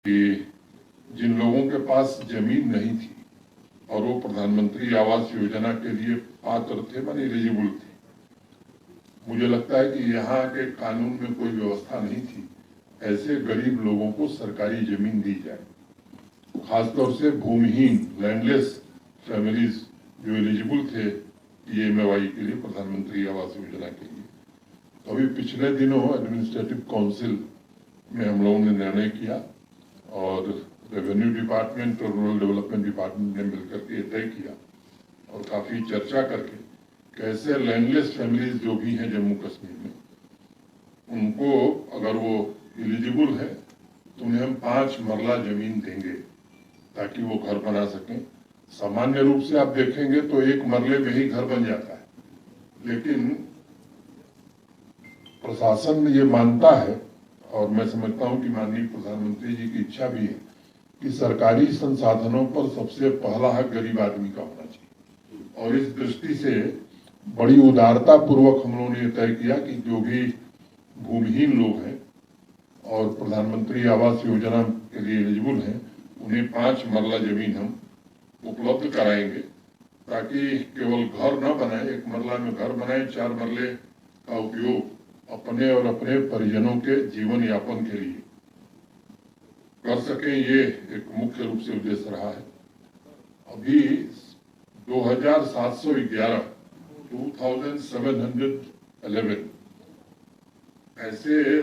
कि जिन लोगों के पास जमीन नहीं थी और वो प्रधानमंत्री आवास योजना के लिए पात्र थे, माने एलिजिबल थे, मुझे लगता है कि यहाँ के कानून में कोई व्यवस्था नहीं थी ऐसे गरीब लोगों को सरकारी जमीन दी जाए, खासतौर से भूमिहीन लैंडलेस फैमिलीज जो एलिजिबल थे पीएमएवाई के लिए, प्रधानमंत्री आवास योजना के लिए। तो अभी पिछले दिनों एडमिनिस्ट्रेटिव काउंसिल में हम लोगों ने निर्णय किया और रेवेन्यू डिपार्टमेंट और रूरल डेवलपमेंट डिपार्टमेंट ने मिलकर के तय किया और काफी चर्चा करके कैसे लैंडलेस फैमिलीज जो भी हैं जम्मू कश्मीर में, उनको अगर वो एलिजिबल है तो उन्हें हम 5 मरला जमीन देंगे ताकि वो घर बना सकें। सामान्य रूप से आप देखेंगे तो 1 मरले में ही घर बन जाता है, लेकिन प्रशासन ये मानता है और मैं समझता हूं कि माननीय प्रधानमंत्री जी की इच्छा भी है कि सरकारी संसाधनों पर सबसे पहला हक गरीब आदमी का होना चाहिए। और इस दृष्टि से बड़ी उदारता पूर्वक हम लोगों ने तय किया कि जो भी भूमिहीन लोग हैं और प्रधानमंत्री आवास योजना के लिए एलिजिबल हैं, उन्हें 5 मरला जमीन हम उपलब्ध कराएंगे ताकि केवल घर न बनाए, 1 मरला में घर बनाए, 4 मरले का उपयोग अपने और अपने परिजनों के जीवन यापन के लिए कर सकें। ये एक मुख्य रूप से उद्देश्य रहा है। अभी 2711 ऐसे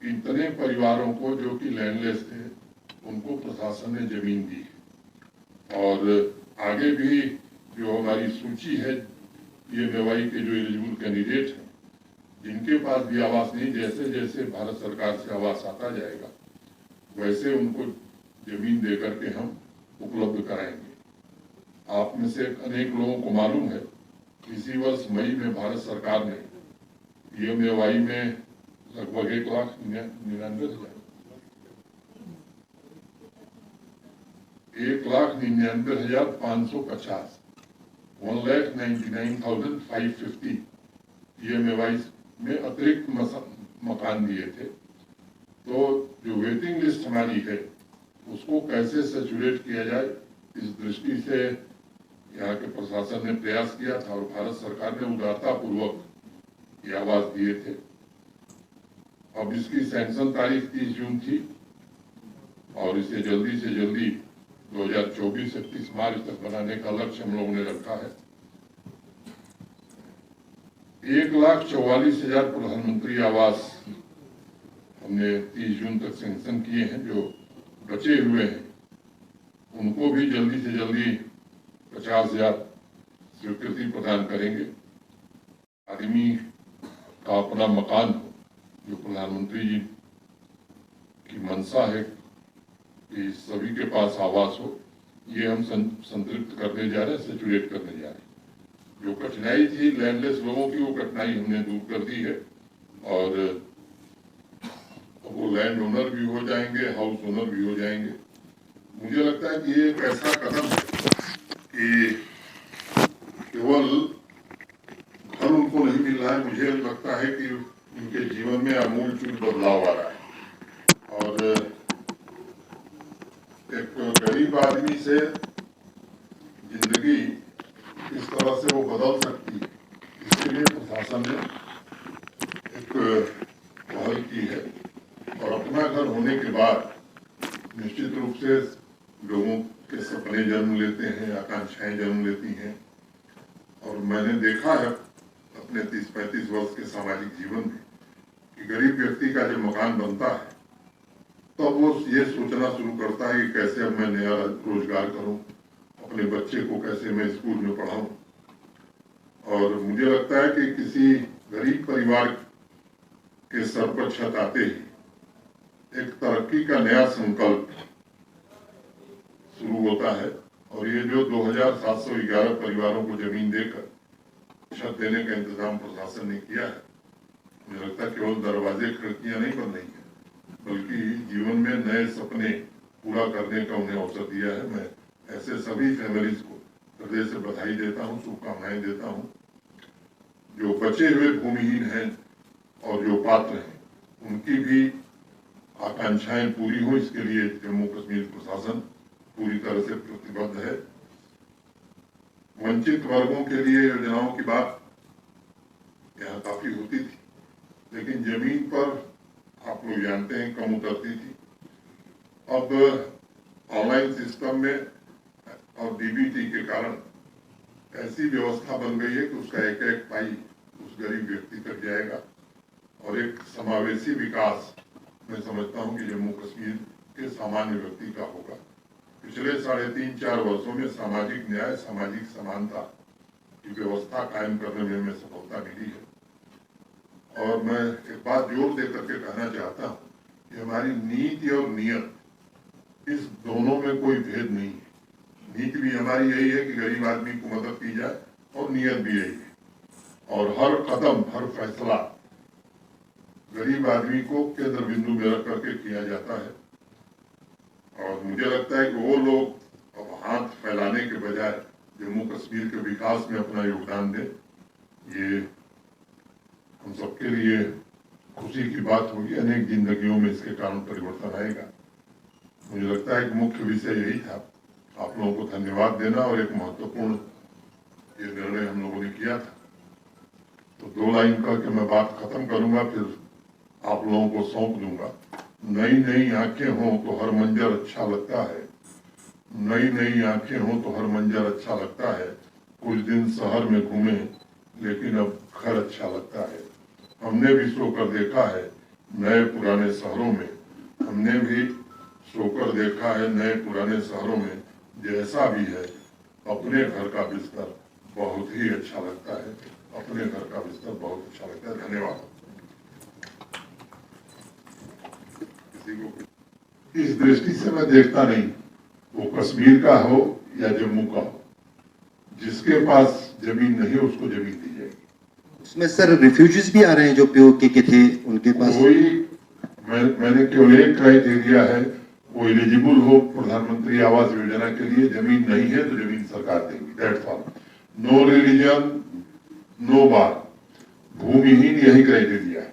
इतने परिवारों को जो कि लैंडलेस थे उनको प्रशासन ने जमीन दी और आगे भी जो हमारी सूची है पीएमएवाई के जो एलिजिबल कैंडिडेट हैं जिनके पास भी आवास नहीं, जैसे जैसे भारत सरकार से आवास आता जाएगा वैसे उनको जमीन देकर के हम उपलब्ध कराएंगे। आप में से अनेक लोगों को मालूम है इसी वर्ष मई में भारत सरकार ने पीएमएवाई में लगभग 1,99,550 1,99,550 पीएमएवाई में अतिरिक्त मकान दिए थे। तो जो वेटिंग लिस्ट हमारी है उसको कैसे सैचुरेट किया जाए, इस दृष्टि से यहाँ के प्रशासन ने प्रयास किया था और भारत सरकार ने उदारता पूर्वक ये आवास दिए थे। अब इसकी सैंक्शन तारीख 30 जून थी और इसे जल्दी से जल्दी 2024 से 30 मार्च तक बनाने का लक्ष्य हम लोगों ने रखा है। 1,44,000 प्रधानमंत्री आवास हमने 30 जून तक सैंक्शन किए हैं। जो बचे हुए हैं उनको भी जल्दी से जल्दी 50,000 स्वीकृति प्रदान करेंगे। आदमी का अपना मकान हो, जो प्रधानमंत्री जी की मंशा है कि सभी के पास आवास हो, ये हम संतृप्त करने जा रहे हैं, सैचुरेट करने जा रहे हैं। जो कठिनाई थी लैंडलेस लोगों की, वो कठिनाई हमने दूर कर दी है और वो लैंड ओनर भी हो जाएंगे, हाउस ओनर भी हो जाएंगे। मुझे लगता है कि ये एक ऐसा कदम है कि केवल घर उनको नहीं मिल रहा है, मुझे लगता है कि उनके जीवन में आमूलचूल बदलाव आ रहा है और एक गरीब आदमी से जिंदगी किस तरह से वो बदल सकती है, इसके लिए प्रशासन ने एक पहल की है। और अपना घर होने के बाद निश्चित रूप से लोगों के सपने जन्म लेते हैं, आकांक्षाएं जन्म लेती हैं और मैंने देखा है अपने 30-35 वर्ष के सामाजिक जीवन में कि गरीब व्यक्ति का जब मकान बनता है तब वो ये सोचना शुरू करता है कि कैसे अब मैं नया रोजगार करूं, अपने बच्चे को कैसे मैं स्कूल में पढ़ाऊं। और मुझे लगता है कि किसी गरीब परिवार के सर पर छत आते ही एक तरक्की का नया संकल्प शुरू होता है और ये जो 2,711 परिवारों को जमीन देकर छत देने का इंतजाम प्रशासन ने किया है, मुझे लगता है केवल दरवाजे खिड़कियां नहीं बन रही हैं बल्कि जीवन में नए सपने पूरा करने का उन्हें अवसर दिया है। मैं ऐसे सभी फैमिलीज को हृदय से बधाई देता हूँ, शुभकामनाएं देता हूँ। जो बचे हुए भूमिहीन हैं और जो पात्र हैं उनकी भी आकांक्षाएं पूरी हो, इसके लिए जम्मू कश्मीर प्रशासन पूरी तरह से प्रतिबद्ध है। वंचित वर्गों के लिए योजनाओं की बात यहाँ काफी होती थी, लेकिन जमीन पर आप लोग जानते हैं कम उतरती थी। अब ऑनलाइन सिस्टम में और डीबीटी के कारण ऐसी व्यवस्था बन गई है कि उसका एक एक पाई उस गरीब व्यक्ति तक जाएगा और एक समावेशी विकास मैं समझता हूं कि जम्मू कश्मीर के सामान्य व्यक्ति का होगा। पिछले 3.5-4 वर्षों में सामाजिक न्याय, सामाजिक समानता की व्यवस्था कायम करने में हमें सफलता मिली है। और मैं एक बात जोर देकर के कहना चाहता हूँ कि हमारी नीति और नियत, इस दोनों में कोई भेद नहीं है। नीति भी हमारी यही है कि गरीब आदमी को मदद की जाए और नियत भी यही है, और हर कदम, हर फैसला गरीब आदमी को केंद्र बिंदु में रख करके किया जाता है। और मुझे लगता है कि वो लोग अब हाथ फैलाने के बजाय जम्मू कश्मीर के विकास में अपना योगदान दें। ये हम सबके लिए खुशी की बात होगी, अनेक जिंदगियों में इसके कारण परिवर्तन आएगा। मुझे लगता है कि मुख्य विषय यही था, आप लोगों को धन्यवाद देना, और एक महत्वपूर्ण ये निर्णय हम लोगों ने किया था। तो 2 लाइन करके मैं बात खत्म करूंगा, फिर आप लोगों को सौंप दूंगा। नई नई आंखें हों तो हर मंजर अच्छा लगता है, नई नई आंखें हों तो हर मंजर अच्छा लगता है। कुछ दिन शहर में घूमे लेकिन अब घर अच्छा लगता है। हमने भी सोकर देखा है नए पुराने शहरों में, हमने भी सोकर देखा है नए पुराने शहरों में, जैसा भी है अपने घर का बिस्तर बहुत ही अच्छा लगता है, अपने घर का बिस्तर बहुत अच्छा लगता है। धन्यवाद। इस दृष्टि से मैं देखता नहीं, वो कश्मीर का हो या जम्मू का हो, जिसके पास जमीन नहीं उसको जमीन दी जाएगी। उसमें सर रिफ्यूजीज भी आ रहे हैं जो पीओके के थे, उनके पास कोई मैंने केवल एक क्राइटेरिया है, वो एलिजिबल हो प्रधानमंत्री आवास योजना के लिए, जमीन नहीं है तो जमीन सरकार देगी, that's all. No religion, no bar, भूमिहीन, यही क्राइटेरिया है,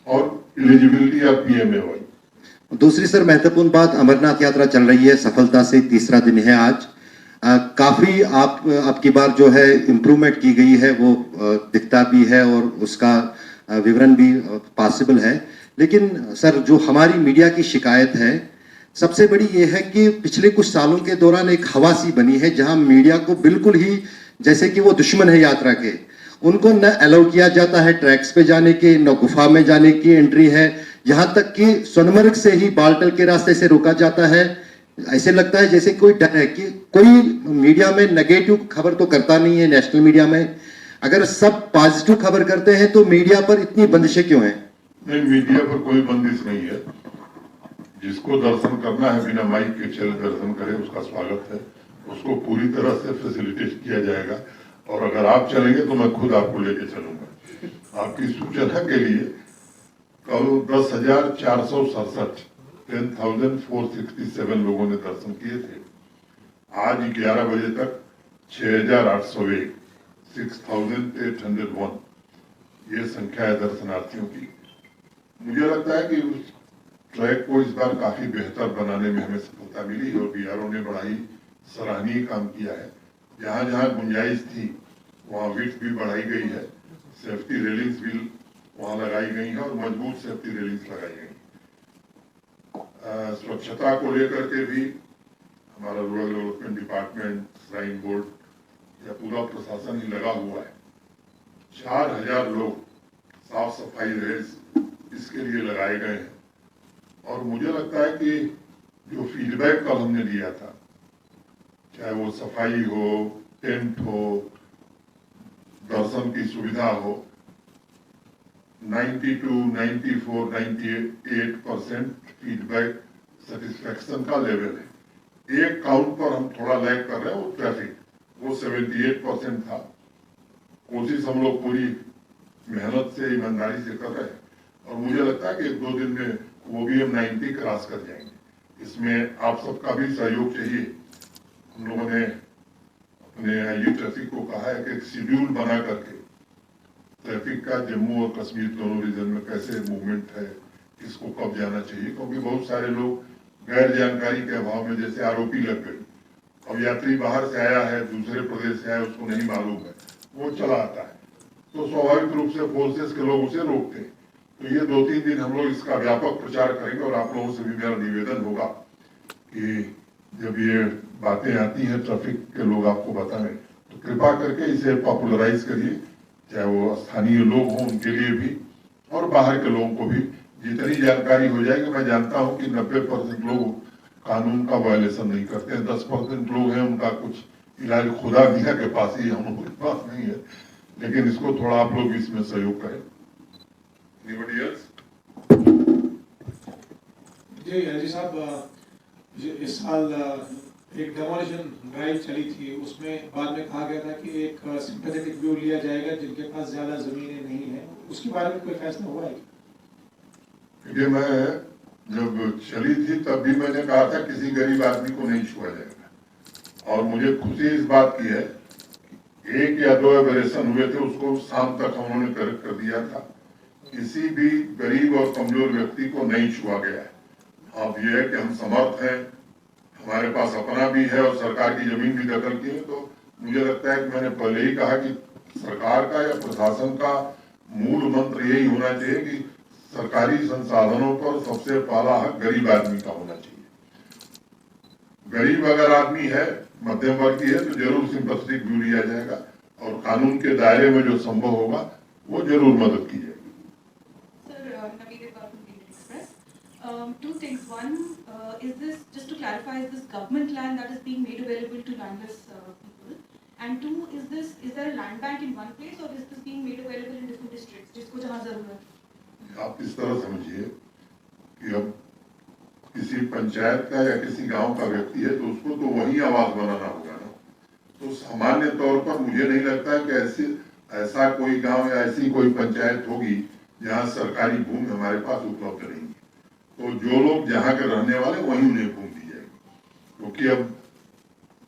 और एलिजिबिलिटी ऑफ पीएमएवाई। दूसरी सर महत्वपूर्ण बात, अमरनाथ यात्रा चल रही है सफलता से, तीसरा दिन है आज। काफी आपकी बार जो है इम्प्रूवमेंट की गई है, वो दिखता भी है और उसका विवरण भी पॉसिबल है। लेकिन सर जो हमारी मीडिया की शिकायत है सबसे बड़ी ये है कि पिछले कुछ सालों के दौरान एक हवा सी बनी है जहां मीडिया को बिल्कुल ही जैसे कि वो दुश्मन है यात्रा के, उनको न अलाउ किया जाता है ट्रैक्स पे जाने की, न गुफा में जाने की एंट्री है, यहाँ तक कि सोनमर्ग से ही बालटल के रास्ते से रोका जाता है। ऐसे लगता है जैसे कोई डर है कि कोई मीडिया में नेगेटिव खबर तो करता नहीं है। नेशनल मीडिया में अगर सब पॉजिटिव खबर करते हैं तो मीडिया पर इतनी बंदिशें क्यों हैं? नहीं, मीडिया पर कोई बंदिश नहीं है। जिसको दर्शन करना है बिना माइक के चले दर्शन करे, उसका स्वागत है, उसको पूरी तरह से फैसिलिटेट किया जाएगा। और अगर आप चलेंगे तो मैं खुद आपको लेके चलूंगा। आपकी सूचना के लिए कल 10,467 10,467 लोगों ने दर्शन किए थे। आज 11 बजे तक 6,801 6,801 ये संख्या है दर्शनार्थियों की। मुझे लगता है कि उस ट्रैक को इस बार काफी बेहतर बनाने में हमें सफलता मिली और बीआरओ ने बड़ा ही सराहनीय काम किया है। जहां जहां गुंजाइश थी वहां विड्थ भी बढ़ाई गई है, सेफ्टी रेलिंग्स भी वहां लगाई गई है और मजबूत सेफ्टी रेलिंग्स लगाई गई। स्वच्छता को लेकर के भी हमारा rural development department, shrine board या पूरा प्रशासन ही लगा हुआ है। 4,000 लोग साफ सफाई रेस इसके लिए लगाए गए हैं। और मुझे लगता है कि जो फीडबैक कल हमने लिया था, चाहे वो सफाई हो, टेंट हो, दर्शन की सुविधा हो, 92, 94, 98% फीडबैक सेटिस्फेक्शन का लेवल है। एक काउंट पर हम थोड़ा लैग कर रहे हैं, वो ट्रैफिक, वो 78% था। कोशिश हम लोग पूरी मेहनत से, ईमानदारी से कर रहे हैं और मुझे लगता है कि 1-2 दिन में वो भी हम 90 क्रॉस कर जाएंगे। इसमें आप सबका भी सहयोग चाहिए। हम लोगों ने अपने आईजी ट्रैफिक को कहा है कि एक शेड्यूल बना करके ट्रैफिक का जम्मू और कश्मीर दोनों रीजन में कैसे मूवमेंट है, इसको कब जाना चाहिए, क्योंकि बहुत सारे लोग गैर जानकारी के अभाव में जैसे आरोपी लग गए। अब यात्री बाहर से आया है, दूसरे प्रदेश से आया, उसको नहीं मालूम है, वो चला आता है, तो स्वाभाविक रूप से फोर्सेस के लोग उसे रोकते हैं। तो ये 2-3 दिन हम लोग इसका व्यापक प्रचार करेंगे और आप लोगों से भी मेरा निवेदन होगा कि जब ये बातें आती हैं ट्रैफिक के लोग आपको बताएं तो कृपा करके इसे पॉपुलराइज करिए, चाहे वो स्थानीय लोग हों उनके लिए भी और बाहर के लोगों को भी जितनी जानकारी हो जाएगी। मैं जानता हूं कि 90% लोग कानून का वायलेशन नहीं करते हैं, 10% लोग हैं उनका कुछ इलाज खुदा दिया के पास ही, हम लोगों के पास नहीं है, लेकिन इसको थोड़ा आप लोग इसमें सहयोग करें। Anybody else? जी साहब, इस साल एक डेमोलिशन ड्राइव चली थी, उसमें बाद में कहा गया था कि एक सिंपैथेटिक व्यू लिया जाएगा जिनके पास ज्यादा जमीनें नहीं है, उसके बारे में कोई फैसला हुआ है? ये मैं जब चली थी तब भी मैंने कहा था किसी गरीब आदमी को नहीं छुआ जाएगा, और मुझे खुशी इस बात की है कि 1 या 2 एबरेशन हुए थे, उसको शाम तक हम लोगों ने करेक्ट कर दिया था। किसी भी गरीब और कमजोर व्यक्ति को नहीं छुआ गया है। अब यह है कि हम समर्थ हैं, हमारे पास अपना भी है और सरकार की जमीन भी दखल की है, तो मुझे लगता है कि मैंने पहले ही कहा कि सरकार का या प्रशासन का मूल मंत्र यही होना चाहिए कि सरकारी संसाधनों पर सबसे पहला हक गरीब आदमी का होना चाहिए। गरीब अगर आदमी है, मध्यम वर्गीय है, तो जरूर सिंपैथेटिक व्यू लिया जाएगा और कानून के दायरे में जो संभव होगा वो जरूर मदद की जाएगी। Two things. One, is this, just to clarify, is this government land that is being made available to landless people? And two, is there a land bank in one place or is this being made available in different districts, जिसको जहाँ जरूरत है? आप इस तरह समझिए कि अब किसी पंचायत का या किसी गांव का व्यक्ति है तो उसको तो वही आवास बनाना होगा ना। तो सामान्य तौर पर मुझे नहीं लगता है कि ऐसा कोई गांव या ऐसी कोई पंचायत होगी जहां सरकारी भूमि हमारे पास उपलब्ध नहीं है। तो जो लोग जहां के रहने वाले वहीं उन्हें भूमि दी जाएगी, क्योंकि अब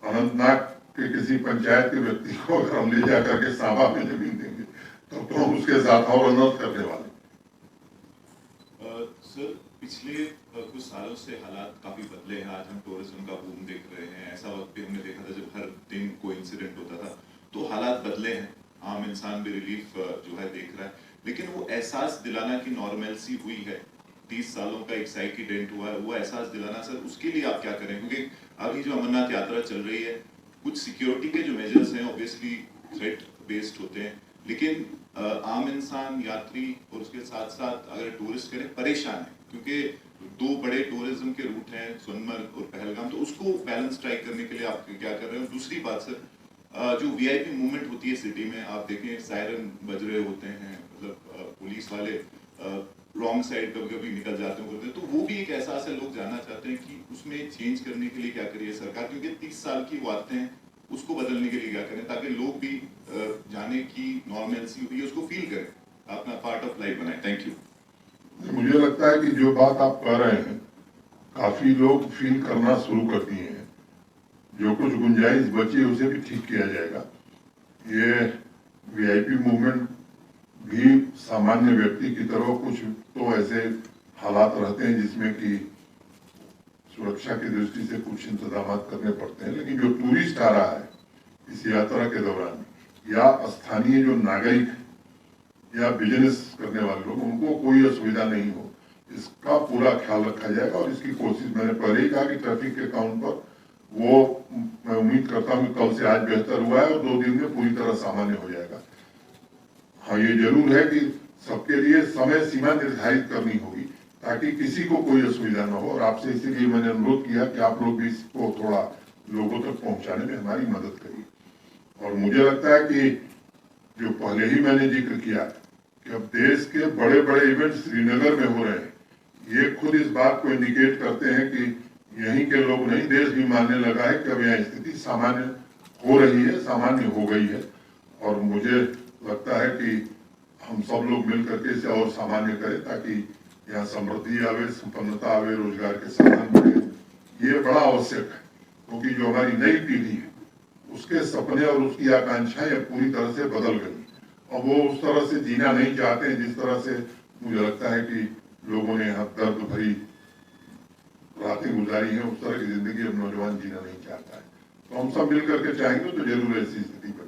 अनंतनाग के किसी पंचायत के व्यक्ति को अगर हम ले जा करके सांबा में जमीन देंगे तो हम उसके साथ और अनर्थ करने वाले। सर, पिछले कुछ सालों से हालात काफी बदले हैं। आज हम टूरिज्म का बूम देख रहे हैं। ऐसा वक्त भी हमने देखा था जब हर दिन कोई इंसिडेंट होता था, तो हालात बदले हैं। आम इंसान भी रिलीफ जो है देख रहा है, लेकिन वो एहसास दिलाना कि नॉर्मलसी हुई है, 30 सालों का एक साइकी डेंट हुआ है, वो एहसास दिलाना सर, उसके लिए आप क्या करें? क्योंकि अभी जो अमरनाथ यात्रा चल रही है, कुछ सिक्योरिटी के जो मेजर्स हैं ऑब्वियसली थ्रेट बेस्ड होते हैं, लेकिन आम इंसान, यात्री और उसके साथ साथ अगर टूरिस्ट करें परेशान है, क्योंकि 2 बड़े टूरिज्म के रूट हैं, सोनमर्ग और पहलगाम, तो उसको बैलेंस स्ट्राइक करने के लिए आप क्या कर रहे हो? दूसरी बात सर, जो वीआईपी मूवमेंट होती है सिटी में, आप देखें सायरन बज रहे होते हैं, मतलब पुलिस वाले रॉन्ग साइड कभी कभी निकल जाते हैं, तो वो भी एक एहसास है, लोग जानना चाहते हैं कि उसमें चेंज करने के लिए क्या करिए सरकार, क्योंकि 30 साल की वो आदतें हैं, उसको बदलने के लिए क्या करें ताकि लोग भी जाने की नॉर्मलसी हुई है उसको फील करें, अपना पार्ट ऑफ लाइफ बनाए। Thank you. मुझे लगता है कि जो बात आप कह रहे हैं काफी लोग फील करना शुरू कर दिए हैं, जो कुछ गुंजाइश बची उसे भी ठीक किया जाएगा। ये वीआईपी मूवमेंट भी सामान्य व्यक्ति की तरह कुछ तो ऐसे हालात रहते हैं जिसमें कि सुरक्षा की दृष्टि से कुछ इंतजाम करने पड़ते हैं, लेकिन जो टूरिस्ट आ रहा है इस यात्रा के दौरान या स्थानीय जो नागरिक या बिजनेस करने वाले लोग, उनको कोई असुविधा नहीं हो, इसका पूरा ख्याल रखा जाएगा। और इसकी कोशिश मैंने पहले ही कहा कि ट्रैफिक के काउंट पर वो मैं उम्मीद करता हूँ कल से आज बेहतर हुआ है और 2 दिन में पूरी तरह सामान्य हो जाएगा। हाँ, ये जरूर है कि सबके लिए समय सीमा निर्धारित करनी होगी ताकि किसी को कोई असुविधा न हो, और आपसे इसीलिए मैंने अनुरोध किया कि आप लोग भी इसको थोड़ा लोगों तक पहुंचाने में हमारी मदद करिए। और मुझे लगता है कि जो पहले ही मैंने जिक्र किया कि अब देश के बड़े बड़े इवेंट श्रीनगर में हो रहे हैं, ये खुद इस बात को इंडिकेट करते हैं कि यहीं के लोग नहीं, देश भी मानने लगा है कि अब यहाँ स्थिति सामान्य हो रही है, सामान्य हो गई है। और मुझे लगता है कि हम सब लोग मिल करके इसे और सामान्य करें ताकि यहाँ समृद्धि आवे, संपन्नता आवे, रोजगार के साधन बढ़े। ये बड़ा आवश्यक है, क्योंकि जो हमारी नई पीढ़ी है उसके सपने और उसकी आकांक्षाएं पूरी तरह से बदल गई और वो उस तरह से जीना नहीं चाहते हैं जिस तरह से मुझे लगता है कि लोगों ने यहाँ दर्द भरी रातें गुजारी हैं, उस तरह की जिंदगी अब नौजवान जीना नहीं चाहता है। तो हम सब मिल करके चाहेंगे तो जरूर ऐसी स्थिति बनेगी।